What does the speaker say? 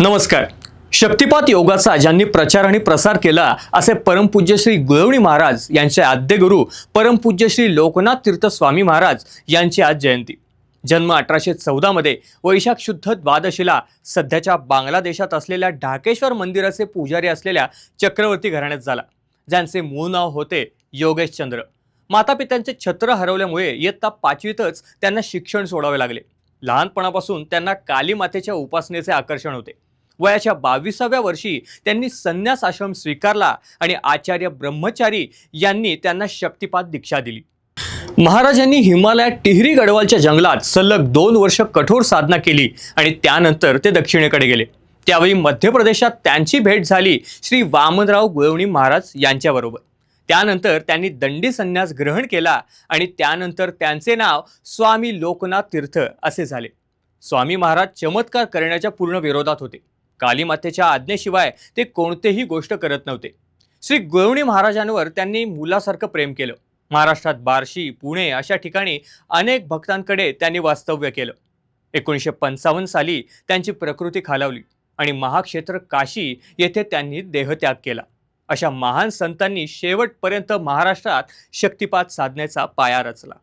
नमस्कार. शक्तिपात योगाचा ज्यांनी प्रचार आणि प्रसार केला असे परमपूज्य श्री गुळवणी महाराज यांचे आद्यगुरू परमपूज्य श्री लोकनाथ तीर्थ स्वामी महाराज यांची आज जयंती. जन्म 1814 मध्ये वैशाख शुद्ध द्वादशीला सध्याच्या बांगलादेशात असलेल्या ढाकेश्वर मंदिराचे पुजारी असलेल्या चक्रवर्ती घराण्यात झाला, ज्यांचे मूळ नाव होते योगेश चंद्र. मातापित्यांचे छत्र हरवल्यामुळे इयत्ता 5वीतच त्यांना शिक्षण सोडावे लागले. लहानपणापासून त्यांना काली मातेच्या उपासनेचे आकर्षण होते. वयाच्या 22व्या वर्षी त्यांनी संन्यास आश्रम स्वीकारला आणि आचार्य ब्रह्मचारी यांनी त्यांना शक्तिपात दीक्षा दिली. महाराजांनी हिमालयात टिहरी गढवालच्या जंगलात सलग 2 वर्ष कठोर साधना केली आणि त्यानंतर ते दक्षिणेकडे गेले. त्यावेळी मध्य प्रदेशात त्यांची भेट झाली श्री वामनराव गुळवणी महाराज यांच्याबरोबर. त्यानंतर त्यांनी दंडी संन्यास ग्रहण केला आणि त्यानंतर त्यांचे नाव स्वामी लोकनाथ तीर्थ असे झाले. स्वामी महाराज चमत्कार करण्याच्या पूर्ण विरोधात होते. काली मातेच्या आज्ञेशिवाय ते कोणतेही गोष्ट करत नव्हते. श्री गुळवणी महाराजांवर त्यांनी मुलासारखं प्रेम केलं. महाराष्ट्रात बार्शी, पुणे अशा ठिकाणी अनेक भक्तांकडे त्यांनी वास्तव्य केलं. 1955 साली त्यांची प्रकृती खालावली आणि महाक्षेत्र काशी येथे त्यांनी देहत्याग केला. अशा महान संतांनी शेवटपर्यंत महाराष्ट्रात शक्तिपात साधण्याचा पाया रचला.